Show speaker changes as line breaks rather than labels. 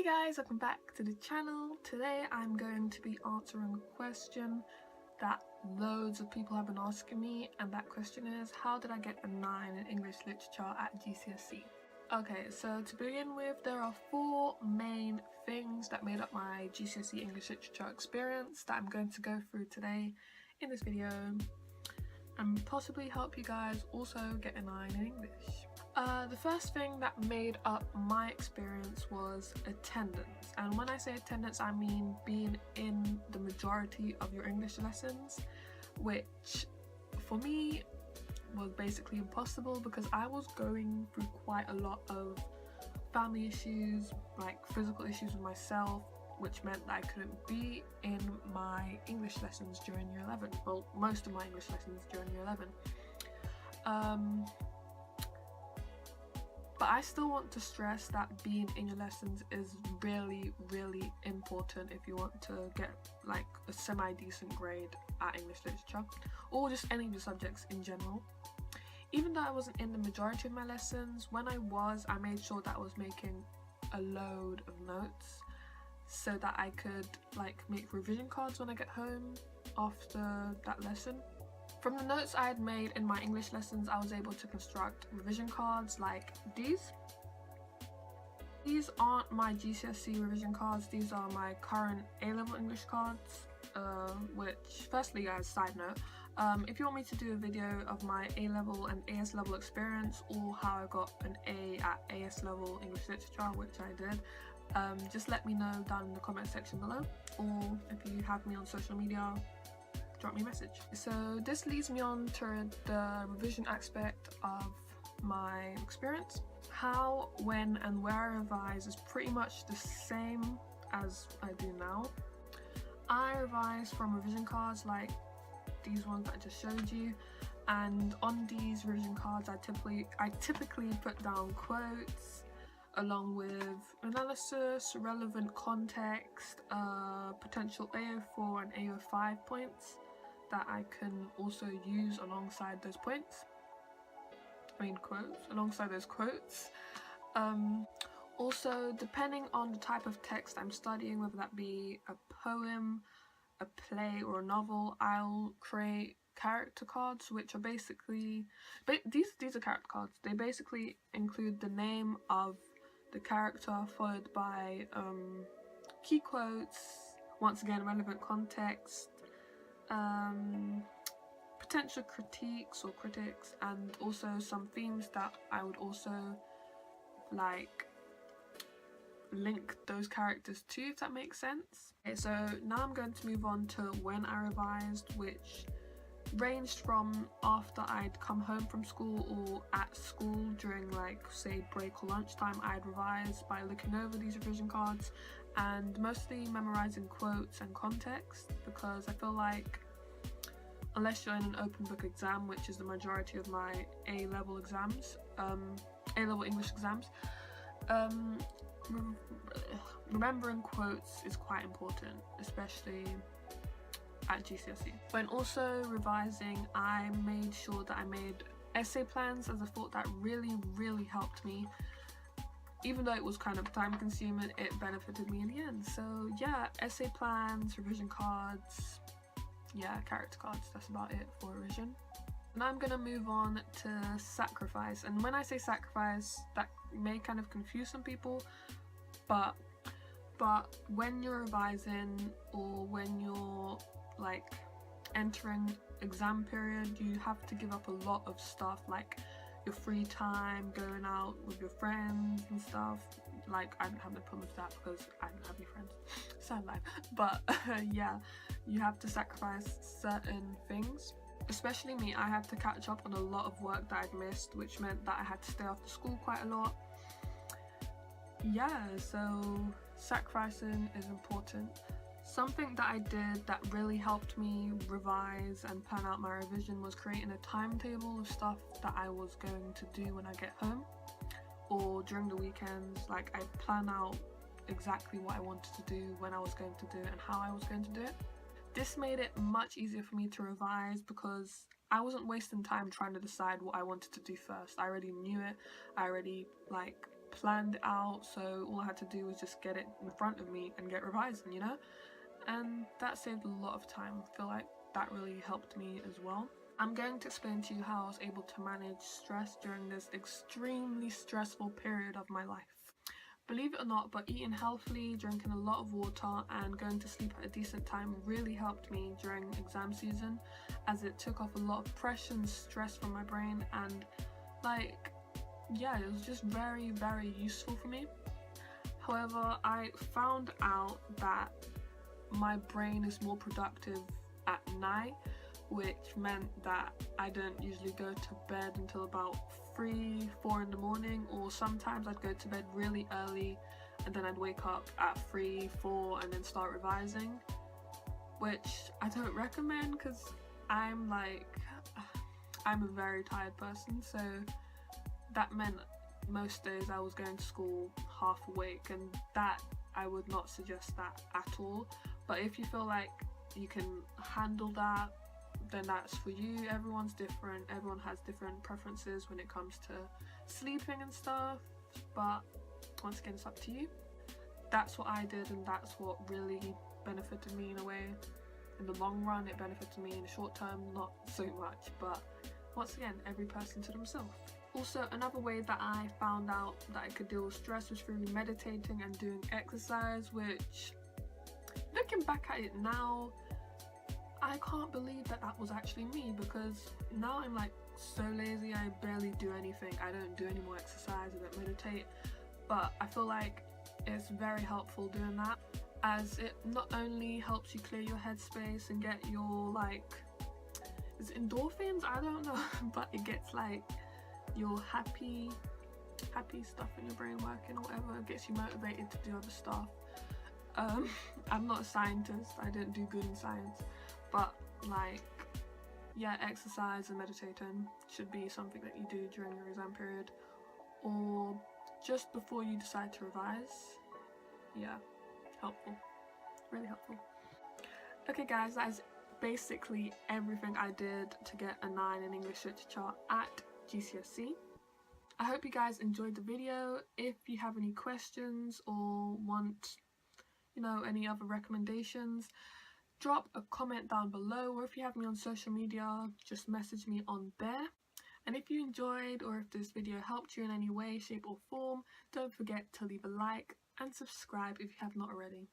Hey guys, welcome back to the channel. Today I'm going to be answering a question that loads of people have been asking me, and that question is, how did I get a 9 in English Literature at GCSE? Okay, so to begin with, there are 4 main things that made up my GCSE English Literature experience that I'm going to go through today in this video and possibly help you guys also get a 9 in English. The first thing that made up my experience was attendance, and when I say attendance I mean being in the majority of your English lessons, which for me was basically impossible because I was going through quite a lot of family issues, like physical issues with myself, which meant that I couldn't be in my English lessons during year 11, well, most of my English lessons during year 11. But I still want to stress that being in your lessons is really important if you want to get like a semi-decent grade at English Literature, or just any of the subjects in general. Even though I wasn't in the majority of my lessons, when I made sure that I was making a load of notes so that I could like make revision cards when I get home after that lesson. From the notes I had made in my English lessons, I was able to construct revision cards like these. These aren't my GCSE revision cards, these are my current A-level English cards, which, firstly guys, side note, if you want me to do a video of my A-level and AS level experience, or how I got an A at AS level English Literature, which I did, just let me know down in the comment section below, or if you have me on social media, drop me a message. So this leads me on to the revision aspect of my experience. How, when and where I revise is pretty much the same as I do now. I revise from revision cards like these ones that I just showed you, and on these revision cards I typically put down quotes along with analysis, relevant context, potential AO4 and AO5 points that I can also use alongside those points. Alongside those quotes. Also, depending on the type of text I'm studying, whether that be a poem, a play or a novel, I'll create character cards, which are basically, these are character cards. They basically include the name of the character followed by key quotes, once again relevant context, potential critiques or critics, and also some themes that I would also like link those characters to, if that makes sense. Okay, so now I'm going to move on to when I revised, which ranged from after I'd come home from school or at school during like say break or lunchtime. I'd revise by looking over these revision cards and mostly memorizing quotes and context, because I feel like unless you're in an open book exam, which is the majority of my A-level exams, A-level English exams, remembering quotes is quite important, especially at GCSE. When also revising, I made sure that I made essay plans, as I thought that really helped me. Even though it was kind of time consuming, it benefited me in the end. So yeah, essay plans, revision cards, yeah, character cards, that's about it for revision. Now I'm gonna move on to sacrifice, and when I say sacrifice, that may kind of confuse some people, but when you're revising or when you're like entering exam period, you have to give up a lot of stuff, like your free time, going out with your friends and stuff. Like, I don't have no problem with that because I don't have any friends, sad life, but yeah, you have to sacrifice certain things. Especially me, I had to catch up on a lot of work that I'd missed, which meant that I had to stay after school quite a lot. Yeah, so sacrificing is important. Something that I did that really helped me revise and plan out my revision was creating a timetable of stuff that I was going to do when I get home or during the weekends. Like, I plan out exactly what I wanted to do, when I was going to do it, and how I was going to do it. This made it much easier for me to revise because I wasn't wasting time trying to decide what I wanted to do first. I already knew it. I already like planned it out, so all I had to do was just get it in front of me and get revising, you know? And that saved a lot of time. I feel like that really helped me as well. I'm going to explain to you how I was able to manage stress during this extremely stressful period of my life. Believe it or not, but eating healthily, drinking a lot of water and going to sleep at a decent time really helped me during exam season, as it took off a lot of pressure and stress from my brain, and like, yeah, it was just very, very useful for me. However, I found out that my brain is more productive at night, which meant that I don't usually go to bed until about 3, 4 in the morning, or sometimes I'd go to bed really early and then I'd wake up at 3, 4 and then start revising, which I don't recommend because I'm a very tired person, so that meant most days I was going to school half awake, and that I would not suggest that at all. But if you feel like you can handle that, then that's for you. Everyone's different, everyone has different preferences when it comes to sleeping and stuff, but once again, it's up to you. That's what I did, and that's what really benefited me in a way. In the long run, it benefited me. In the short term, not so much, but once again, every person to themselves. Also, another way that I found out that I could deal with stress was through meditating and doing exercise, which, looking back at it now, I can't believe that that was actually me, because now I'm like so lazy, I barely do anything. I don't do any more exercise, I don't meditate, but I feel like it's very helpful doing that, as it not only helps you clear your headspace and get your, like, is it endorphins? I don't know, but it gets like your happy stuff in your brain working or whatever. It gets you motivated to do other stuff. I'm not a scientist, I don't do good in science, but like, yeah, exercise and meditating should be something that you do during your exam period or just before you decide to revise. Yeah, helpful, really helpful. Okay guys, that is basically everything I did to get a 9 in English Literature at GCSE. I hope you guys enjoyed the video. If you have any questions or want, you know, any other recommendations, drop a comment down below, or if you have me on social media, just message me on there. And if you enjoyed, or if this video helped you in any way, shape or form, don't forget to leave a like and subscribe if you have not already.